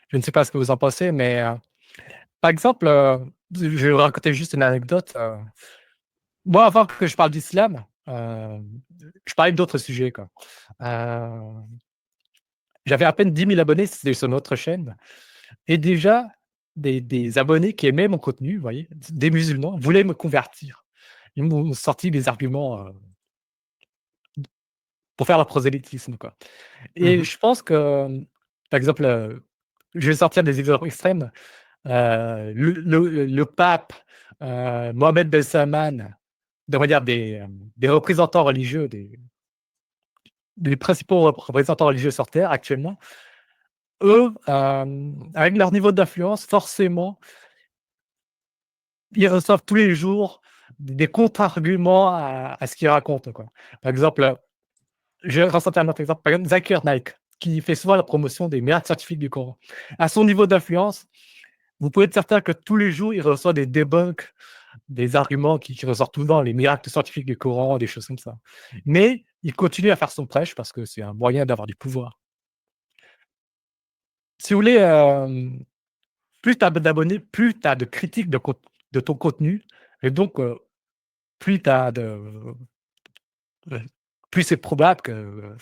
Je ne sais pas ce que vous en pensez, mais par exemple, je vais vous raconter juste une anecdote. Moi, avant que je parle d'islam, je parlais d'autres sujets, quoi. Heu, J'avais à peine 10 000 abonnés, c'était sur notre chaîne et déjà des abonnés qui aimaient mon contenu, vous voyez, des musulmans, voulaient me convertir. Ils m'ont sorti des arguments, pour faire leur prosélytisme, quoi. Et Mmh. je pense que, par exemple, je vais sortir des exemples extrêmes. Le pape, Mohammed Ben Salman, on va dire des représentants religieux, des principaux représentants religieux sur terre actuellement, eux, avec leur niveau d'influence, forcément, ils reçoivent tous les jours des contre-arguments à ce qu'ils racontent, quoi. Par exemple, je vais ressortir un autre exemple, par exemple, Zakir Naik, qui fait souvent la promotion des miracles scientifiques du Coran. À son niveau d'influence, vous pouvez être certain que tous les jours, il reçoit des debunks, des arguments qui ressortent tout le temps, les miracles scientifiques du Coran, des choses comme ça. Mais il continue à faire son prêche parce que c'est un moyen d'avoir du pouvoir. Si vous voulez, plus tu as d'abonnés, plus tu as de critiques de ton contenu et donc plus tu as heu, plus c'est probable que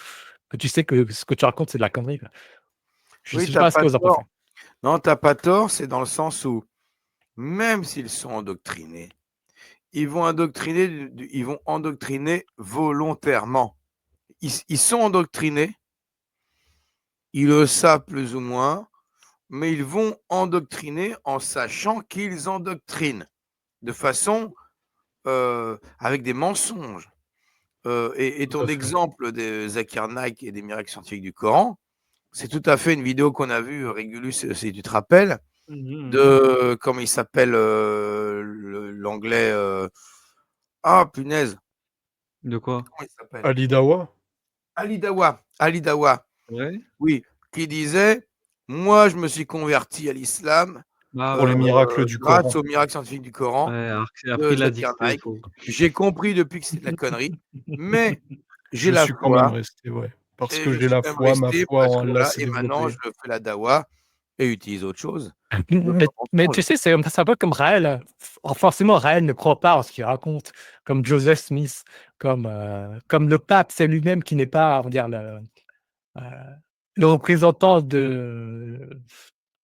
tu sais que ce que tu racontes, c'est de la connerie, quoi. Je Oui, sais t'as pas ce pas que vous en pensez. tort. Non, t'as pas tort, c'est dans le sens où, même s'ils sont endoctrinés, ils vont endoctriner volontairement. Ils sont endoctrinés, ils le savent plus ou moins, mais ils vont endoctriner en sachant qu'ils endoctrinent, de façon avec des mensonges. Et Tout ton à fait. exemple de Zakir Naik et des miracles scientifiques du Coran, c'est tout à fait une vidéo qu'on a vue, Régulus, si tu te rappelles, de, comment il s'appelle, l'anglais, punaise, De quoi? comment il s'appelle? Ali Dawa? Ali Dawa, Ouais? oui, qui disait, moi, je me suis converti à l'islam Ah Pour ouais, les ouais. miracles du grâce Coran. aux miracles scientifiques du Coran Ouais, après de il a dit que Zakir c'était Naik. faux. J'ai compris depuis que c'est de la connerie, mais j'ai Je la suis quand même foi resté, ouais. Parce et que je j'ai suis la même foi, ma resté foi parce en que Allah voilà, s'est et maintenant développée. je fais la dawa et utilise autre chose. De Mais temps en tu temps, sais, c'est un peu comme Raël, forcément Raël ne croit pas en ce qu'il raconte, comme Joseph Smith, comme le pape, c'est lui-même qui n'est pas, on va dire, heu, le représentant de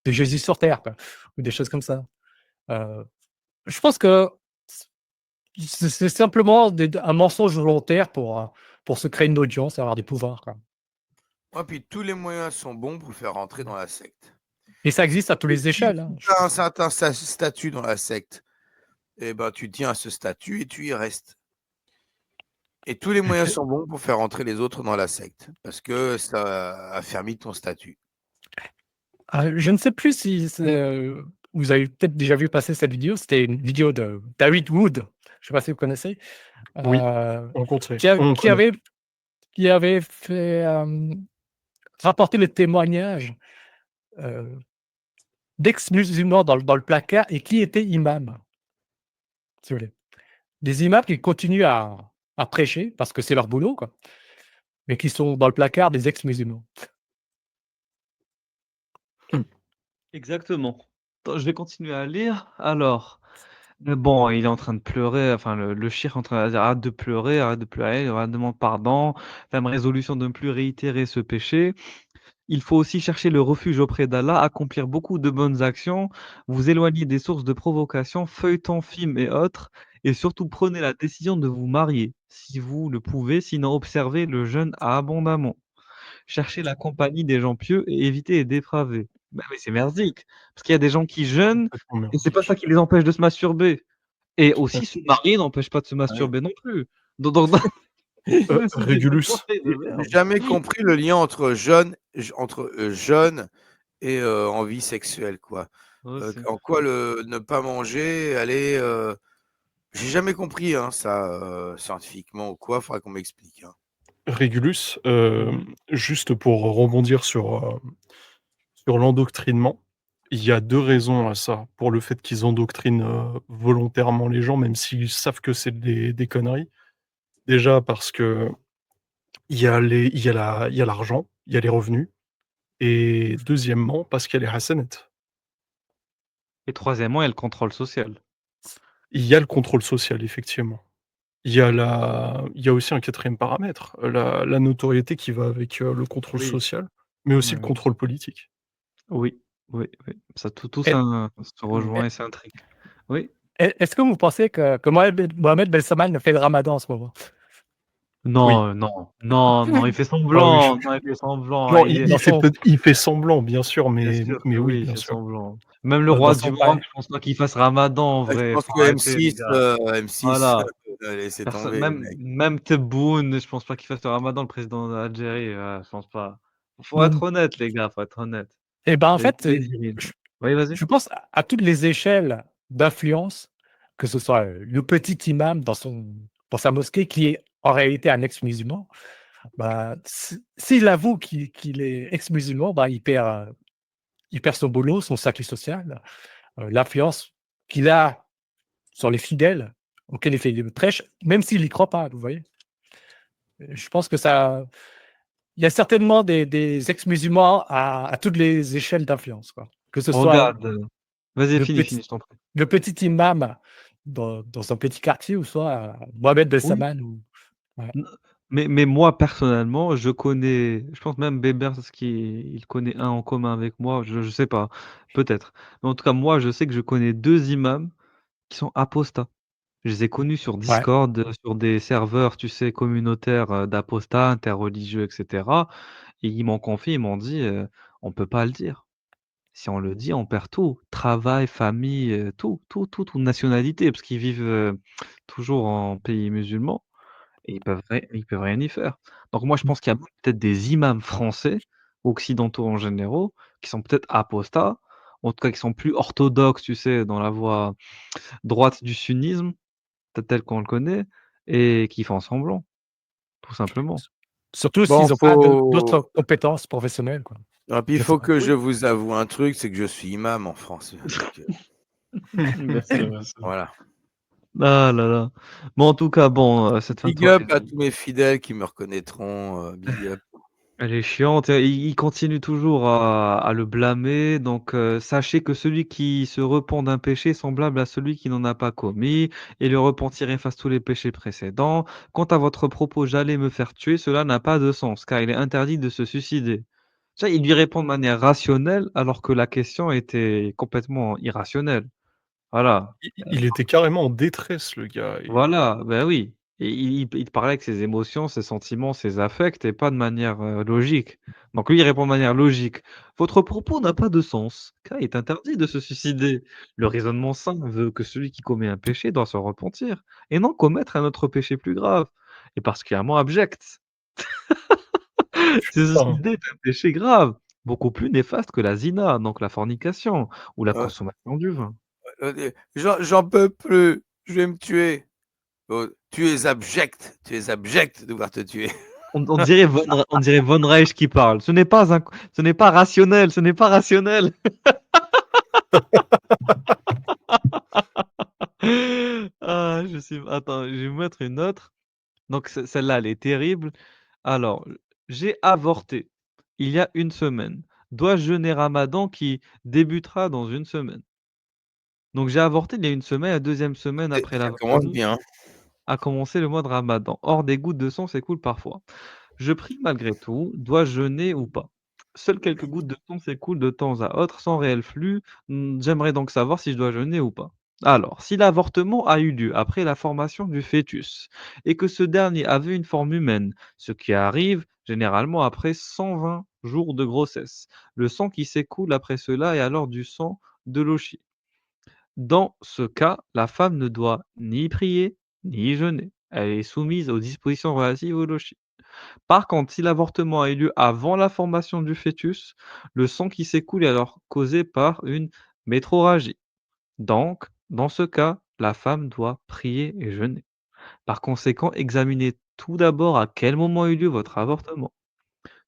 Jésus sur terre, quoi, ou des choses comme ça. Heu Je pense que c'est simplement un mensonge volontaire pour se créer une audience et avoir des pouvoirs, quoi. Ouais, puis tous les moyens sont bons pour le faire rentrer dans la secte. Et ça existe à toutes Et les échelles, si hein. tu as un certain statut dans la secte, eh ben, tu tiens à ce statut et tu y restes. Et tous les moyens sont bons pour faire rentrer les autres dans la secte, parce que ça affermit ton statut. Je ne sais plus si vous avez peut-être déjà vu passer cette vidéo. C'était une vidéo de David Wood. Je ne sais pas si vous connaissez. Oui, euh, on compte. qui, qui avait fait rapporter les témoignages d'ex-musulmans dans le placard et qui étaient imams. Si vous voulez. Des imams qui continuent à prêcher parce que c'est leur boulot, quoi, mais qui sont dans le placard des ex-musulmans. Exactement. Attends, je vais continuer à lire. Alors, bon, il est en train de pleurer, enfin le cheikh est en train de dire: arrête de pleurer, demande pardon, ferme résolution de ne plus réitérer ce péché. Il faut aussi chercher le refuge auprès d'Allah, accomplir beaucoup de bonnes actions, vous éloigner des sources de provocation, feuilletons, films et autres, et surtout prenez la décision de vous marier, si vous le pouvez, sinon observez le jeûne abondamment. Cherchez la compagnie des gens pieux et évitez les dépravés. Bah, mais c'est merdique, parce qu'il y a des gens qui jeûnent et c'est pas ça qui les empêche de se masturber. Et aussi se marier n'empêche pas de se masturber non plus. Donc c'est des Régulus. conseils de merde. J'ai jamais compris le lien entre jeûne et envie sexuelle, quoi. Ouais, c'est En quoi ne pas manger, aller. J'ai jamais compris hein, ça scientifiquement ou quoi. Faudrait qu'on m'explique. Hein. Régulus, Mmh. juste pour rebondir sur l'endoctrinement, il y a 2 raisons à ça. Pour le fait qu'ils endoctrinent, volontairement les gens, même s'ils savent que c'est des conneries. Déjà parce qu'il y a l'argent, il y a les revenus et deuxièmement, parce qu'il y a les hasanats. Et troisièmement, il y a le contrôle social. Il y a le contrôle social, effectivement. Il y a aussi un 4e paramètre, la notoriété qui va avec, le contrôle Oui. social, mais aussi le Oui. contrôle politique. Oui, oui, oui. Ça tout Et ça se rejoint et s'intrigue. Oui? est-ce que vous pensez que Mohamed Ben Salman ne fait le ramadan en ce moment? Oui. Non, non, il fait Ah oui, semblant. Non, il fait semblant. non, Il est Dans son il fait semblant, bien sûr, bien mais sûr mais que oui, oui, il bien fait sûr. semblant. Même le dans roi du son Maroc, bail. je pense pas qu'il fasse ramadan en Je vrai. pense Faut que arrêter les gars. M6 Voilà. laissez Personne tomber les même mecs. même Tebboune, je pense pas qu'il fasse le ramadan, le président d'Algérie, je pense pas. Faut Mmh. être honnête les gars, faut être honnête. Et ben, en C'est fait, très viril. je Oui, vas-y. je pense à toutes les échelles d'influence, que ce soit, le petit imam dans sa mosquée qui est en réalité un ex-musulman, bah, s'il avoue qu'il est ex-musulman, bah, il perd son boulot, son statut social, l'influence qu'il a sur les fidèles auxquels il fait des prêches, même s'il y croit pas, vous voyez? Je pense que ça il y a certainement des ex-musulmans à toutes les échelles d'influence, quoi. Que ce soit Regarde, vas-y, le finis, petit finis, je t'en prie. le petit imam dans un petit quartier ou soit, Mohamed Ben Oui. Salman ou ouais. N mais moi personnellement, je connais je pense même Bébert parce qu'il connaît un en commun avec moi, je sais pas, peut-être. Mais en tout cas, moi, je sais que je connais 2 imams qui sont apostats. Je les ai connus sur Ouais. Discord, sur des serveurs, tu sais, communautaires, d'apostats, interreligieux et cetera et ils m'ont confié, ils m'ont dit, «On peut pas le dire. Si on le dit, on perd tout, travail, famille, toute nationalité» parce qu'ils vivent, toujours en pays musulman. Et ils peuvent rien y faire. Donc moi, je Mmh. pense qu'il y a peut-être des imams français, occidentaux en généraux, qui sont peut-être apostats, en tout cas qui sont plus orthodoxes, tu sais, dans la voie droite du sunnisme, tel qu'on le connaît, et qui font semblant, tout simplement. Surtout Bon, s'ils ont pas d'autres compétences professionnelles, quoi. Et puis il Je sais faut pas. que je Oui. vous avoue un truc, c'est que je suis imam en France. Donc, Merci, merci. voilà. Ah là là. Mais en tout cas, bon, cette fin de Big soirée, up à tous mes fidèles qui me reconnaîtront. Big up. elle est chiante et il continue toujours à le blâmer donc sachez que celui qui se repent d'un péché est semblable à celui qui n'en a pas commis et le repentir efface tous les péchés précédents. Quant à votre propos: «J'allais me faire tuer», cela n'a pas de sens car il est interdit de se suicider. Tu vois, il lui répond de manière rationnelle alors que la question était complètement irrationnelle. Voilà. Il était carrément en détresse, le gars. Voilà, ben oui. Et il te parlait avec ses émotions, ses sentiments, ses affects et pas de manière, logique. Donc lui, il répond de manière logique: «Votre propos n'a pas de sens, car il est interdit de se suicider. Le raisonnement sain veut que celui qui commet un péché doit se repentir et non commettre un autre péché plus grave et particulièrement abject. Se Putain. suicider est un péché grave, beaucoup plus néfaste que la zina, donc la fornication ou la Ouais. consommation du vin». J'en peux plus, je vais me tuer. Oh, tu es abject de devoir te tuer. On dirait Von Reich qui parle. Ce n'est pas rationnel, ce n'est pas rationnel. Ah, attends, je vais vous mettre une autre. Donc celle-là, elle est terrible. Alors, j'ai avorté il y a une semaine. Dois-je jeûner Ramadan qui débutera dans une semaine? Donc j'ai avorté il y a une semaine, la deuxième semaine après Ça commence l'avortement bien. a commencé le mois de Ramadan. Or, des gouttes de sang s'écoulent parfois. Je prie malgré tout, dois-je jeûner ou pas? Seules quelques gouttes de sang s'écoulent de temps à autre sans réel flux. J'aimerais donc savoir si je dois jeûner ou pas. Alors, si l'avortement a eu lieu après la formation du fœtus et que ce dernier avait une forme humaine, ce qui arrive généralement après 120 jours de grossesse, le sang qui s'écoule après cela est alors du sang de l'ochi. Dans ce cas, la femme ne doit ni prier, ni jeûner. Elle est soumise aux dispositions relatives au lochi. Par contre, si l'avortement a eu lieu avant la formation du fœtus, le sang qui s'écoule est alors causé par une métrorragie. Donc, dans ce cas, la femme doit prier et jeûner. Par conséquent, examinez tout d'abord à quel moment a eu lieu votre avortement.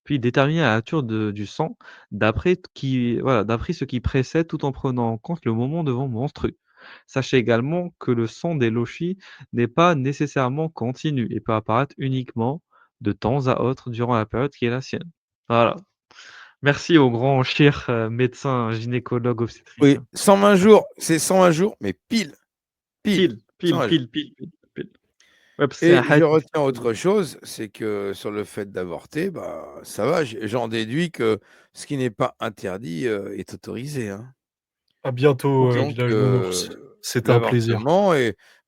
Puis déterminer la nature du sang d'après ce qui précède tout en prenant en compte le moment de vos menstrues. Sachez également que le sang des lochis n'est pas nécessairement continu et peut apparaître uniquement de temps à autre durant la période qui est la sienne. Voilà. Merci au grand cher médecin gynécologue Oui, obstétricien. 120 jours, c'est 120 jours, mais pile. Pile, 120 jours. pile. Ouais, parce que c'est Et un je hadith. retiens autre chose, c'est que sur le fait d'avorter, bah, ça va, j'en déduis que ce qui n'est pas interdit est autorisé, hein. À bientôt, Donc, Village Nounours. C'était un plaisir. l'avortement,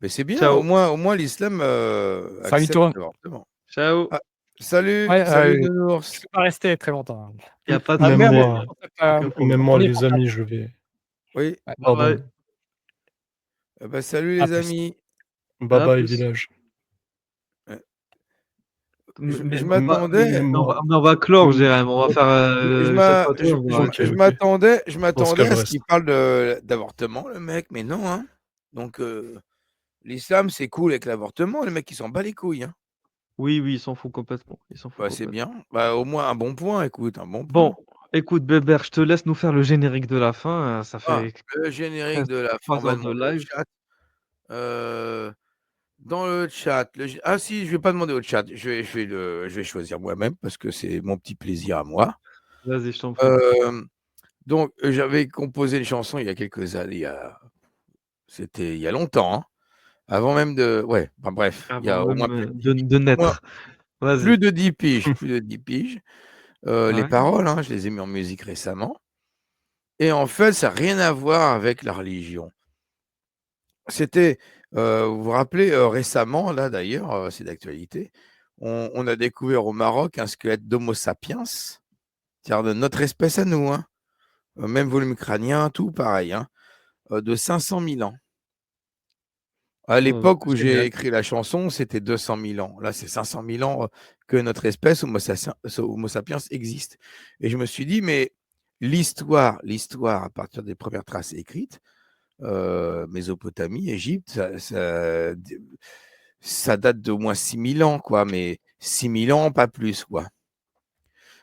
mais c'est bien, Ciao. au moins l'islam Salut accepte toi. l'avortement. Ciao. Ah, salut, Ouais, salut je Nounours. vais pas rester très longtemps. Il n'y a pas de Même Merci moi, pour cette, même moi, premier les partage. amis, je vais. Oui, Ouais. Pardon. Ouais. bah, salut À les plus. amis. Bye À bye, plus. Village. Ouais. Mais Je on va m'attendais, on va clore, Jérém. On va faire, chaque fois toi, on va Ok, je ok. m'attendais Dans ce cas, à je ce reste. qu'il parle d'avortement, le mec, mais non, hein. Donc, l'islam, c'est cool avec l'avortement, le mec, il s'en bat les couilles, hein. Oui, il s'en fout complètement. Il s'en fout Bah, c'est complètement. bien. Bah, au moins un bon point, écoute, un bon point. Bon, écoute Bébert, je te laisse nous faire le générique de la fin, ça Ah, fait le générique presque de la fin, on 3 va heures de demander au live. chat. Dans le chat, ah si, je vais pas demander au chat, je vais choisir moi-même parce que c'est mon petit plaisir à moi. Vas-y, je t'en prie. Donc, j'avais composé une chanson il y a quelques années, c'était il y a longtemps, hein, avant même ouais, enfin bref, il y a Avant au moins même, de naître. plus Vas-y. de 10 piges, plus de 10 piges. Les Ouais. paroles, hein, je les ai mis en musique récemment et en fait, ça a rien à voir avec la religion. C'était, vous vous rappelez, récemment, là d'ailleurs, c'est d'actualité, on a découvert au Maroc un squelette d'Homo sapiens, c'est-à-dire de notre espèce à nous, hein, même volume crânien, tout pareil, hein, de 500 000 ans. À l'époque où j'ai Génial. écrit la chanson, c'était 200 000 ans. Là, c'est 500 000 ans que notre espèce, Homo sapiens, existe. Et je me suis dit, mais l'histoire, à partir des premières traces écrites, Mésopotamie, Égypte, ça date d'au moins 6 000 ans, quoi, mais 6 000 ans, pas plus, quoi.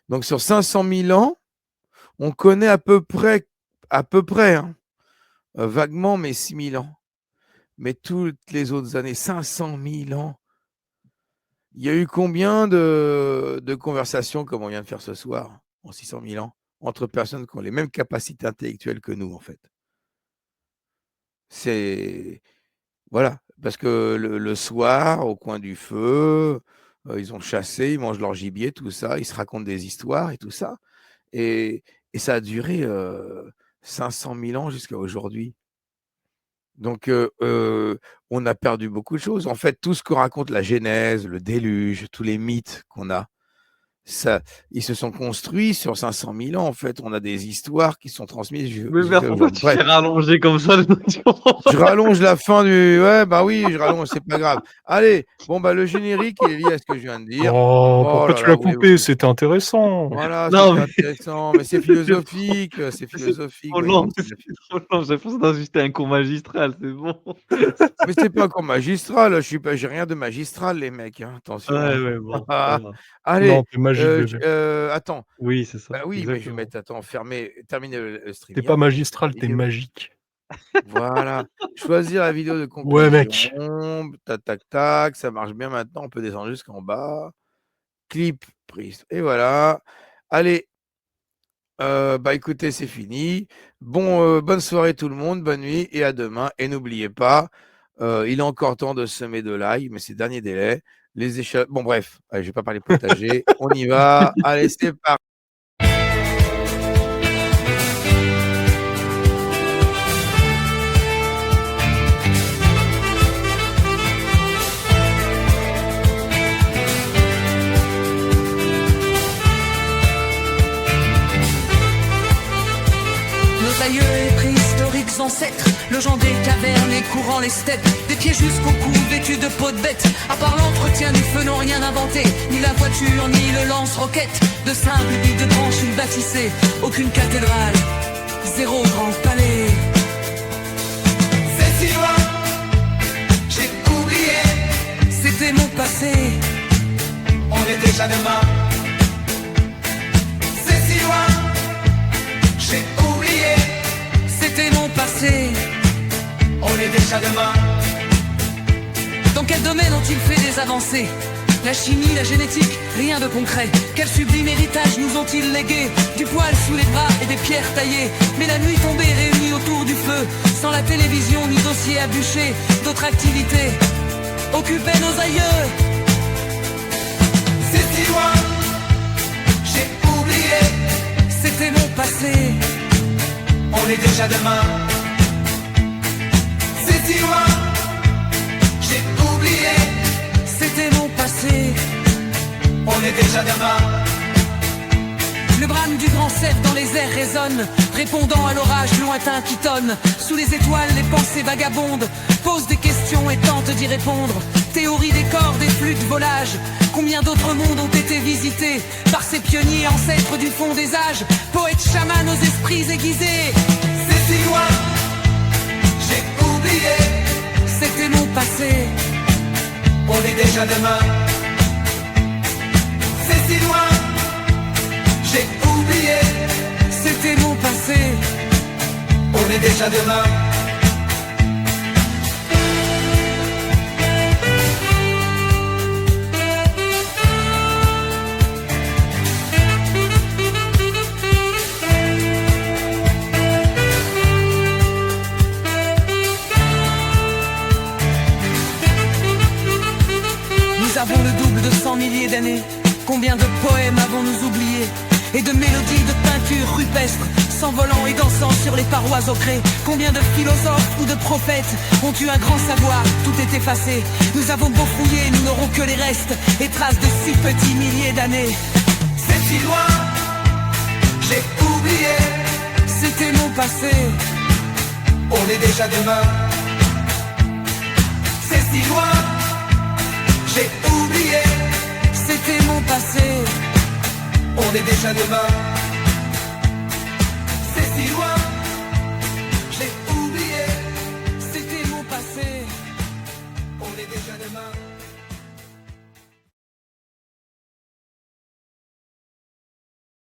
Donc, sur 500 000 ans, on connaît à peu près, hein, vaguement, mais 6 000 ans. Mais toutes les autres années, 500 000 ans, il y a eu combien de conversations comme on vient de faire ce soir, en 600 000 ans, entre personnes qui ont les mêmes capacités intellectuelles que nous, en fait. C'est... Voilà, parce que le soir, au coin du feu, ils ont chassé, ils mangent leur gibier, tout ça, ils se racontent des histoires et tout ça. Et ça a duré 500 000 ans jusqu'à aujourd'hui. Donc, on a perdu beaucoup de choses. En fait, tout ce que raconte la Genèse, le déluge, tous les mythes qu'on a, ça, ils se sont construits sur 500 000 ans. En fait, on a des histoires qui sont transmises. Mais merde, pourquoi tu fais rallonger comme ça le Je rallonge la fin du. Ouais, bah oui, je rallonge, c'est pas grave. Allez, bon, bah le générique, il est lié à ce que je viens de dire. Oh, pourquoi là tu là, l'as oui, coupé? oui. C'était intéressant. Voilà, Non, c'était intéressant, mais c'est philosophique, c'est philosophique. trop voyons, long, c'est c'est trop long. J'ai l'impression d'ajuster un cours magistral, c'est bon. Mais c'est pas encore magistral, j'ai rien de magistral, les mecs, hein, attention. Ouais, hein. ouais, bon, ça va. Allez, Non, t'es magique, bébé. attends. Oui, c'est ça. Bah oui, mais je vais exactement. mettre, terminer le stream. T'es pas magistral, t'es magique. Voilà. Choisir la vidéo de conclusion. Ouais, mec. Tac, tac, tac. Ça marche bien maintenant. On peut descendre jusqu'en bas. Clip prise. Et voilà. Allez. Bah écoutez, c'est fini. Bonne soirée tout le monde. Bonne nuit et à demain. Et n'oubliez pas, il est encore temps de semer de l'ail, mais c'est le dernier délai. Les échelles. Bon, bref. Allez, je vais pas parler potager. On y va. Allez, c'est parti. Nos aïeux et préhistoriques ancêtres, le genre des cavernes et courant les steppes, des pieds jusqu'au cou vêtus de peau de bête. À part l'entretien du feu, n'ont rien inventé, ni la voiture, ni le lance-roquette. De simples billes de branches, ils bâtissaient aucune cathédrale, zéro grand palais. C'est si loin, j'ai oublié, c'était mon passé. On est déjà demain. C'est si loin, j'ai oublié, c'était mon passé. On est déjà demain. Dans quel domaine ont-ils fait des avancées? La chimie, la génétique, rien de concret. Quel sublime héritage nous ont-ils légué? Du poil sous les bras et des pierres taillées. Mais la nuit tombée réunie autour du feu, sans la télévision ni dossier à bûcher, d'autres activités occupaient nos aïeux. C'est si loin, j'ai oublié, c'était mon passé. On est déjà demain. C'est si loin, j'ai oublié, c'était mon passé. On est déjà demain. Le brame du grand cerf dans les airs résonne, répondant à l'orage lointain qui tonne. Sous les étoiles, les pensées vagabondes posent des questions et tentent d'y répondre. Théorie des corps, des flux de volage. Combien d'autres mondes ont été visités par ces pionniers ancêtres du fond des âges, poètes chamans aux esprits aiguisés. C'est si loin, j'ai oublié, c'était mon passé. On est déjà demain. C'est si loin, j'ai oublié, c'était mon passé. On est déjà demain. Nous avons le double de 100 milliers d'années. Combien de poèmes avons-nous oubliés? Et de mélodies de peinture rupestre, s'envolant et dansant sur les parois ocrées. Combien de philosophes ou de prophètes ont eu un grand savoir, tout est effacé. Nous avons beau fouiller, nous n'aurons que les restes et traces de si petits milliers d'années. C'est si loin, j'ai oublié, c'était mon passé. On est déjà demain. C'est si loin, j'ai oublié, c'était mon passé. On est déjà demain.